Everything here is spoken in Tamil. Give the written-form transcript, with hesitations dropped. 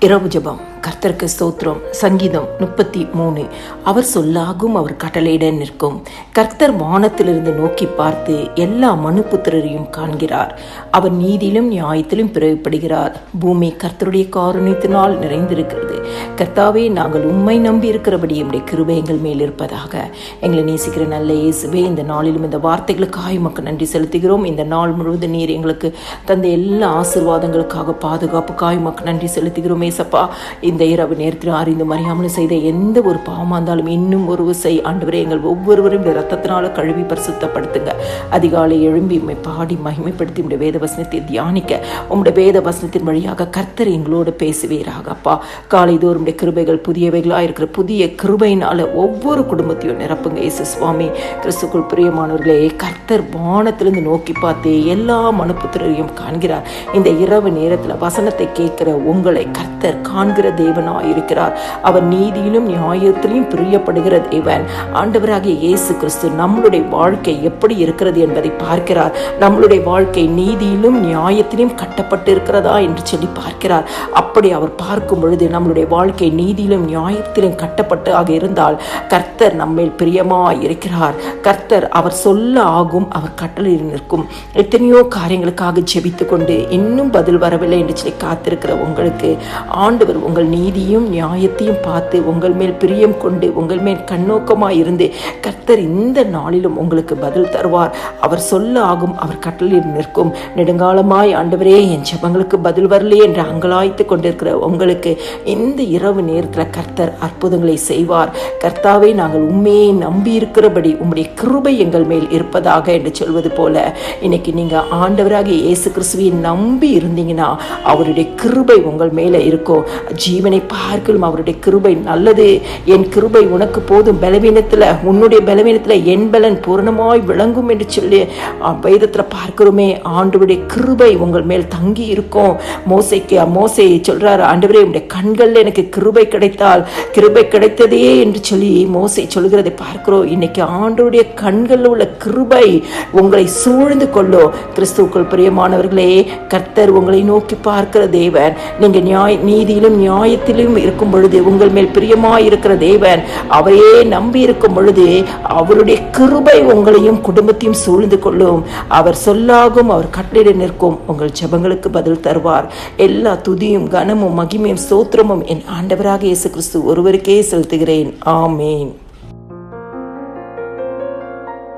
இரவு ஜெபம். கர்த்தருக்கு ஸ்தோத்திரம். சங்கீதம் 33. அவர் சொல்லாகும், அவர் கட்டளையிட நிற்கும். கர்த்தர் வானத்திலிருந்து நோக்கி பார்த்து எல்லா மனுபுத்திரரையும் காண்கிறார். அவர் நீதியிலும் நியாயத்திலும் பிறப்படுகிறார். பூமி கர்த்தருடைய காருண்யத்தினால் நிறைந்திருக்கிறது. கர்த்தாவே, நாங்கள் உம்மை நம்பி இருக்கிறபடி எம்முடைய கிருபை எங்கள் மேல் இருப்பதாக. எங்களை நேசிக்கிற நல்ல இயேசுவே, இந்த நாளிலும் இந்த வார்த்தைகளுக்காக உமக்கு நன்றி செலுத்துகிறோம். இந்த நாள் முழுவதும் நீர் எங்களுக்கு தந்த எல்லா ஆசீர்வாதங்களுக்காக, பாதுகாப்புக்காக உமக்கு நன்றி செலுத்துகிறோம். ஏசப்பா, இந்த இரவு நேரத்தில் அறிந்து மறியாமல் செய்த எந்த ஒரு பாவமாக இருந்தாலும் இன்னும் ஒரு விசை ஆண்டவரே, எங்கள் ஒவ்வொருவரும் இந்த ரத்தத்தினால கழுவி பரிசுத்தப்படுத்துங்க. அதிகாலை எழும்பி உம்மை பாடி மகிமைப்படுத்தி உம்முடைய வேத வசனத்தை தியானிக்க உம்முடைய வேத வசனத்தின் வழியாக கர்த்தர் எங்களோடு பேசுவீராக. அப்பா, காலைதோறும் கிருபைகள் புதியவைகளாக இருக்கிற புதிய கிருபையினால ஒவ்வொரு குடும்பத்தையும் நிரப்புங்க. இயேசு சுவாமி, கிறிஸ்துக்குள் பிரியமானவர்களே, கர்த்தர் வானத்திலிருந்து நோக்கி பார்த்து எல்லா மனுபுத்திரரையும் காண்கிறார். இந்த இரவு நேரத்தில் வசனத்தை கேட்கிற உங்களை கர்த்தர் காண்கிற தேவனாய் இருக்கிறார். அவர் நீதியிலும் நியாயத்திலும் பிரியப்படுகிற தேவன். ஆண்டவராகிய இயேசு கிறிஸ்து நம்மளுடைய வாழ்க்கை எப்படி இருக்கிறது என்பதை பார்க்கிறார். நம்மளுடைய வாழ்க்கை நீதியிலும் நியாயத்திலும் கட்டப்பட்டு இருக்கிறதா என்று சொல்லி பார்க்கிறார். அப்படி அவர் பார்க்கும் பொழுது நம்மளுடைய வாழ்க்கை நீதியிலும் நியாயத்திலும் கட்டப்பட்டு ஆக இருந்தால் கர்த்தர் நம்மேல் பிரியமாய் இருக்கிறார். கர்த்தர் அவர் சொல்ல ஆகும், அவர் கட்டளையில் நிற்கும். எத்தனையோ காரியங்களுக்காக ஜெபித்து கொண்டு இன்னும் பதில் வரவில்லை என்று சொல்லி காத்திருக்கிற உங்களுக்கு ஆண்டவர் உங்கள் நீதியும் நியாயத்தையும் பார்த்து உங்கள் மேல் பிரியம் கொண்டு உங்கள் மேல் கண்ணோக்கமாய் இருந்து கர்த்தர் இந்த நாளிலும் உங்களுக்கு பதில் தருவார். அவர் சொல்ல ஆகும், அவர் கட்டளையில் நிற்கும். நெடுங்காலமாய் ஆண்டவரே, என் ஜெபங்களுக்கு பதில் வரலையே என்று அங்கலாய்த்து கொண்டிருக்கிற உங்களுக்கு இந்த இரவு நேரத்தில் கர்த்தர் அற்புதங்களை செய்வார். கர்த்தாவே, நாங்கள் உண்மையை நம்பி இருக்கிறபடி உம்முடைய கிருபை எங்கள் மேல் இருப்பதாக என்று சொல்வது போல இன்னைக்கு நீங்க ஆண்டவராகிய இயேசு கிறிஸ்துவை நம்பி இருந்தீங்கன்னா அவருடைய கிருபை உங்கள் மேலே இருக்கும். ஜீவனை பார்க்கலும் அவருடைய கிருபை நல்லது. என் கிருபை உனக்கு போதும், பலவீனத்தில் உன்னுடைய பலவீனத்தில் என் பலன் பூரணமாய் விளங்கும் என்று சொல்லி வேதத்தில் பார்க்கிறோமே. ஆண்டவருடைய கிருபை உங்கள் மேல் தங்கி இருக்கும். மோசே சொல்றாரு, ஆண்டவரே, உடைய கண்களில் எனக்கு கிருபை கிடைத்தால் கிருபை கிடைத்ததே என்று சொல்லி மோசே சொல்கிறதை பார்க்கிறோம். இன்னைக்கு ஆண்டவருடைய கண்களில் உள்ள கிருபை உங்களை சூழ்ந்து கொள்ளும். கிறிஸ்துவுக்குள் பிரியமானவர்களே, கர்த்தர் உங்களை நோக்கி பார்க்கிற தேவன். நீங்க நீதியிலும் நியாயத்திலும் இருக்கும் பொழுது உங்கள் மேல் பிரியமாய் இருக்கிற தேவன். அவரையே நம்பி இருக்கும் பொழுது அவருடைய கிருபை உங்களையும் குடும்பத்தையும் சூழ்ந்து கொள்ளும். அவர் சொல்லாகும், அவர் கட்டளையிட நிற்கும். உங்கள் ஜெபங்களுக்கு பதில் தருவார். எல்லா துதியும் கனமும் மகிமையும் ஸ்தோத்திரமும் என் ஆண்டவராக இயேசு கிறிஸ்து ஒருவருக்கே செலுத்துகிறேன். ஆமேன்.